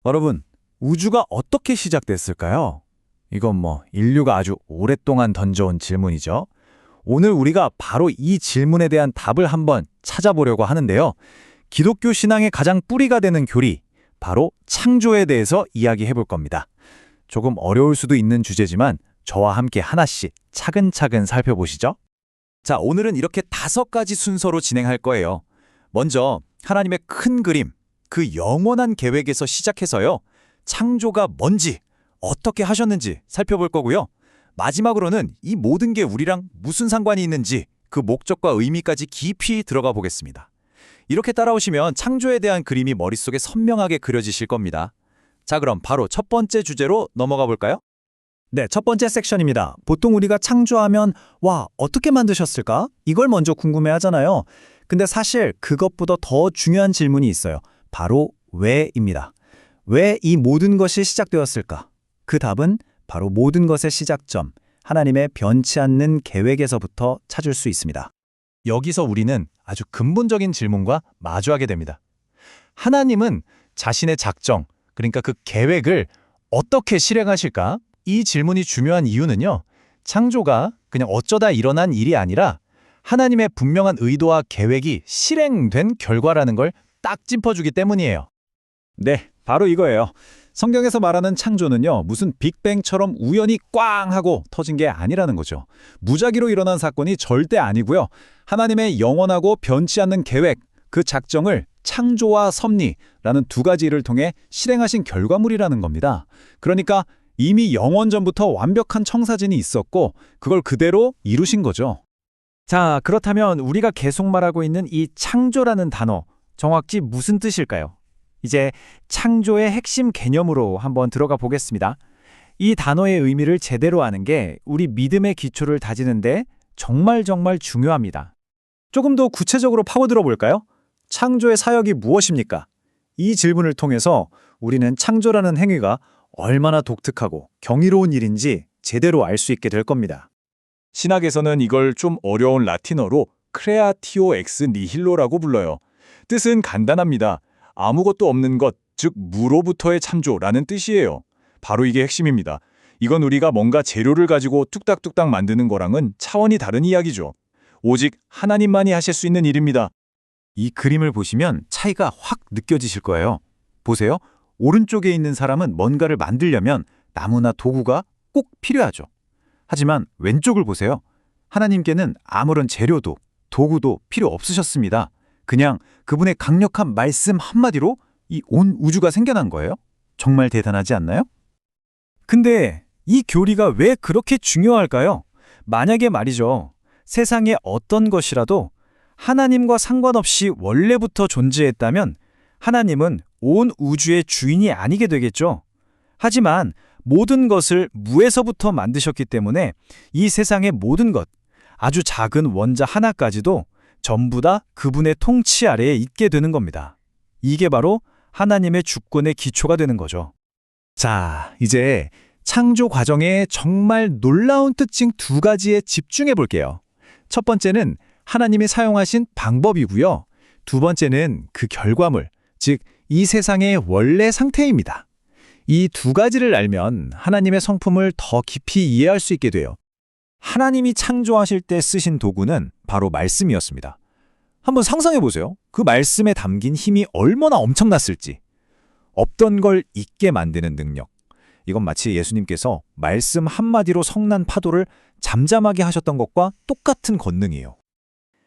여러분, 우주가 어떻게 시작됐을까요? 이건 인류가 아주 오랫동안 던져온 질문이죠. 오늘 우리가 바로 이 질문에 대한 답을 한번 찾아보려고 하는데요. 기독교 신앙의 가장 뿌리가 되는 교리, 바로 창조에 대해서 이야기해 볼 겁니다. 조금 어려울 수도 있는 주제지만 저와 함께 하나씩 차근차근 살펴보시죠. 자, 오늘은 이렇게 5가지 순서로 진행할 거예요. 먼저 하나님의 큰 그림, 그 영원한 계획에서 시작해서요. 창조가 뭔지, 어떻게 하셨는지 살펴볼 거고요. 마지막으로는 이 모든 게 우리랑 무슨 상관이 있는지 그 목적과 의미까지 깊이 들어가 보겠습니다. 이렇게 따라오시면 창조에 대한 그림이 머릿속에 선명하게 그려지실 겁니다. 자, 그럼 바로 첫 번째 주제로 넘어가 볼까요? 네, 첫 번째 섹션입니다. 보통 우리가 창조하면 와, 어떻게 만드셨을까? 이걸 먼저 궁금해하잖아요. 근데 사실 그것보다 더 중요한 질문이 있어요. 바로 왜입니다. 왜 이 모든 것이 시작되었을까? 그 답은 바로 모든 것의 시작점, 하나님의 변치 않는 계획에서부터 찾을 수 있습니다. 여기서 우리는 아주 근본적인 질문과 마주하게 됩니다. 하나님은 자신의 작정, 그러니까 그 계획을 어떻게 실행하실까? 이 질문이 중요한 이유는요. 창조가 그냥 어쩌다 일어난 일이 아니라 하나님의 분명한 의도와 계획이 실행된 결과라는 걸 딱 짚어주기 때문이에요. 네, 바로 이거예요. 성경에서 말하는 창조는요, 무슨 빅뱅처럼 우연히 꽝 하고 터진 게 아니라는 거죠. 무작위로 일어난 사건이 절대 아니고요. 하나님의 영원하고 변치 않는 계획, 그 작정을 창조와 섭리라는 2가지를 통해 실행하신 결과물이라는 겁니다. 그러니까 이미 영원 전부터 완벽한 청사진이 있었고 그걸 그대로 이루신 거죠. 자, 그렇다면 우리가 계속 말하고 있는 이 창조라는 단어, 정확히 무슨 뜻일까요? 이제 창조의 핵심 개념으로 한번 들어가 보겠습니다. 이 단어의 의미를 제대로 아는 게 우리 믿음의 기초를 다지는데 정말 중요합니다. 조금 더 구체적으로 파고들어 볼까요? 창조의 사역이 무엇입니까? 이 질문을 통해서 우리는 창조라는 행위가 얼마나 독특하고 경이로운 일인지 제대로 알 수 있게 될 겁니다. 신학에서는 이걸 좀 어려운 라틴어로 크레아티오 엑스 니힐로라고 불러요. 뜻은 간단합니다. 아무것도 없는 것, 즉 무로부터의 창조라는 뜻이에요. 바로 이게 핵심입니다. 이건 우리가 뭔가 재료를 가지고 뚝딱뚝딱 만드는 거랑은 차원이 다른 이야기죠. 오직 하나님만이 하실 수 있는 일입니다. 이 그림을 보시면 차이가 확 느껴지실 거예요. 보세요. 오른쪽에 있는 사람은 뭔가를 만들려면 나무나 도구가 꼭 필요하죠. 하지만 왼쪽을 보세요. 하나님께는 아무런 재료도 도구도 필요 없으셨습니다. 그냥 그분의 강력한 말씀 한마디로 이 온 우주가 생겨난 거예요. 정말 대단하지 않나요? 근데 이 교리가 왜 그렇게 중요할까요? 만약에 말이죠. 세상의 어떤 것이라도 하나님과 상관없이 원래부터 존재했다면 하나님은 온 우주의 주인이 아니게 되겠죠. 하지만 모든 것을 무에서부터 만드셨기 때문에 이 세상의 모든 것, 아주 작은 원자 하나까지도 전부 다 그분의 통치 아래에 있게 되는 겁니다. 이게 바로 하나님의 주권의 기초가 되는 거죠. 자, 이제 창조 과정의 정말 놀라운 특징 2가지에 집중해 볼게요. 첫 번째는 하나님이 사용하신 방법이고요. 2번째는 그 결과물, 즉 이 세상의 원래 상태입니다. 이 2가지를 알면 하나님의 성품을 더 깊이 이해할 수 있게 돼요. 하나님이 창조하실 때 쓰신 도구는 바로 말씀이었습니다. 한번 상상해 보세요. 그 말씀에 담긴 힘이 얼마나 엄청났을지. 없던 걸 있게 만드는 능력. 이건 마치 예수님께서 말씀 한마디로 성난 파도를 잠잠하게 하셨던 것과 똑같은 권능이에요.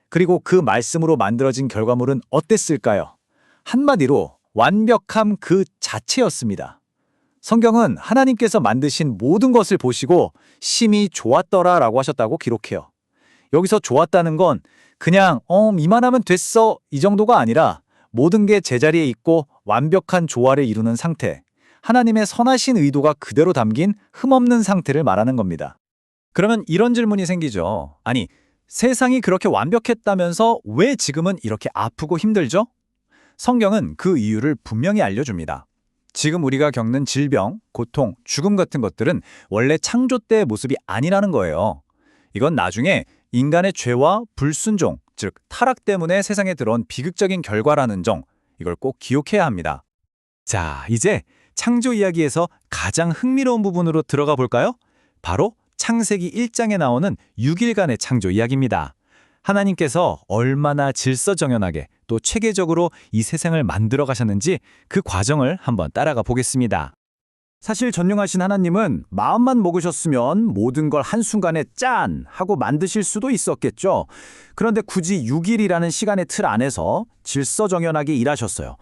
그리고 그 말씀으로 만들어진 결과물은 어땠을까요? 한마디로 완벽함 그 자체였습니다. 성경은 하나님께서 만드신 모든 것을 보시고 심히 좋았더라라고 하셨다고 기록해요. 여기서 좋았다는 건 그냥 이만하면 됐어 이 정도가 아니라 모든 게 제자리에 있고 완벽한 조화를 이루는 상태, 하나님의 선하신 의도가 그대로 담긴 흠없는 상태를 말하는 겁니다. 그러면 이런 질문이 생기죠. 아니, 세상이 그렇게 완벽했다면서 왜 지금은 이렇게 아프고 힘들죠? 성경은 그 이유를 분명히 알려줍니다. 지금 우리가 겪는 질병, 고통, 죽음 같은 것들은 원래 창조 때의 모습이 아니라는 거예요. 이건 나중에 인간의 죄와 불순종, 즉 타락 때문에 세상에 들어온 비극적인 결과라는 점, 이걸 꼭 기억해야 합니다. 자, 이제 창조 이야기에서 가장 흥미로운 부분으로 들어가 볼까요? 바로 창세기 1장에 나오는 6일간의 창조 이야기입니다. 하나님께서 얼마나 질서정연하게 또 체계적으로 이 세상을 만들어 가셨는지 그 과정을 한번 따라가 보겠습니다. 사실 전능하신 하나님은 마음만 먹으셨으면 모든 걸 한순간에 짠! 하고 만드실 수도 있었겠죠. 그런데 굳이 6일이라는 시간의 틀 안에서 질서정연하게 일하셨어요.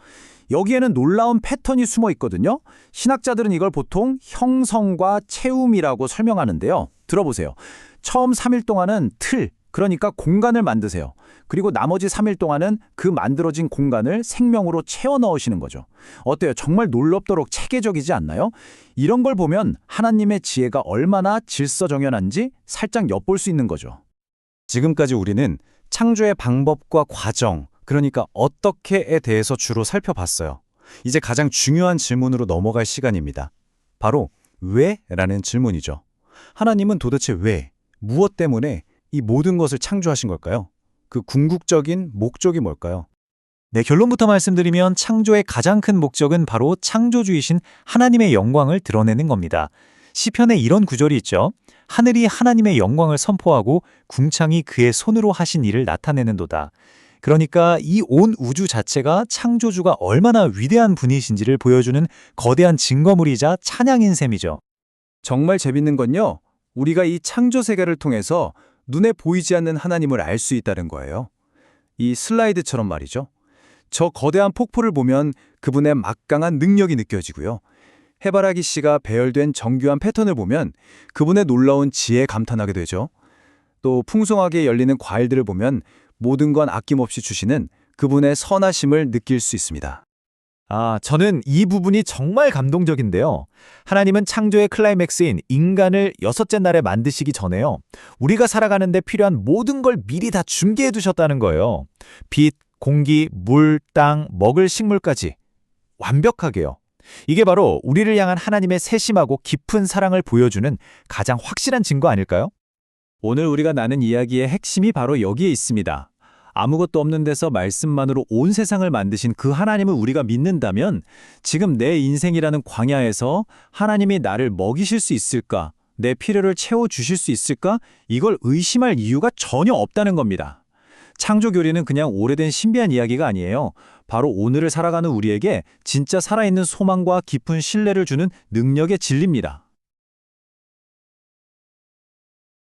여기에는 놀라운 패턴이 숨어 있거든요. 신학자들은 이걸 보통 형성과 채움이라고 설명하는데요. 들어보세요. 처음 3일 동안은 틀, 그러니까 공간을 만드세요. 그리고 나머지 3일 동안은 그 만들어진 공간을 생명으로 채워 넣으시는 거죠. 어때요? 정말 놀랍도록 체계적이지 않나요? 이런 걸 보면 하나님의 지혜가 얼마나 질서정연한지 살짝 엿볼 수 있는 거죠. 지금까지 우리는 창조의 방법과 과정, 그러니까 어떻게에 대해서 주로 살펴봤어요. 이제 가장 중요한 질문으로 넘어갈 시간입니다. 바로 왜? 라는 질문이죠. 하나님은 도대체 왜, 무엇 때문에 이 모든 것을 창조하신 걸까요? 그 궁극적인 목적이 뭘까요? 네, 결론부터 말씀드리면 창조의 가장 큰 목적은 바로 창조주이신 하나님의 영광을 드러내는 겁니다. 시편에 이런 구절이 있죠. 하늘이 하나님의 영광을 선포하고 궁창이 그의 손으로 하신 일을 나타내는도다. 그러니까 이 온 우주 자체가 창조주가 얼마나 위대한 분이신지를 보여주는 거대한 증거물이자 찬양인 셈이죠. 정말 재밌는 건요. 우리가 이 창조 세계를 통해서 눈에 보이지 않는 하나님을 알 수 있다는 거예요. 이 슬라이드처럼 말이죠. 저 거대한 폭포를 보면 그분의 막강한 능력이 느껴지고요. 해바라기 씨가 배열된 정교한 패턴을 보면 그분의 놀라운 지혜에 감탄하게 되죠. 또 풍성하게 열리는 과일들을 보면 모든 건 아낌없이 주시는 그분의 선하심을 느낄 수 있습니다. 저는 이 부분이 정말 감동적인데요. 하나님은 창조의 클라이맥스인 인간을 6째 날에 만드시기 전에요. 우리가 살아가는데 필요한 모든 걸 미리 다 준비해 두셨다는 거예요. 빛, 공기, 물, 땅, 먹을 식물까지. 완벽하게요. 이게 바로 우리를 향한 하나님의 세심하고 깊은 사랑을 보여주는 가장 확실한 증거 아닐까요? 오늘 우리가 나눈 이야기의 핵심이 바로 여기에 있습니다. 아무것도 없는 데서 말씀만으로 온 세상을 만드신 그 하나님을 우리가 믿는다면 지금 내 인생이라는 광야에서 하나님이 나를 먹이실 수 있을까? 내 필요를 채워주실 수 있을까? 이걸 의심할 이유가 전혀 없다는 겁니다. 창조교리는 그냥 오래된 신비한 이야기가 아니에요. 바로 오늘을 살아가는 우리에게 진짜 살아있는 소망과 깊은 신뢰를 주는 능력의 진리입니다.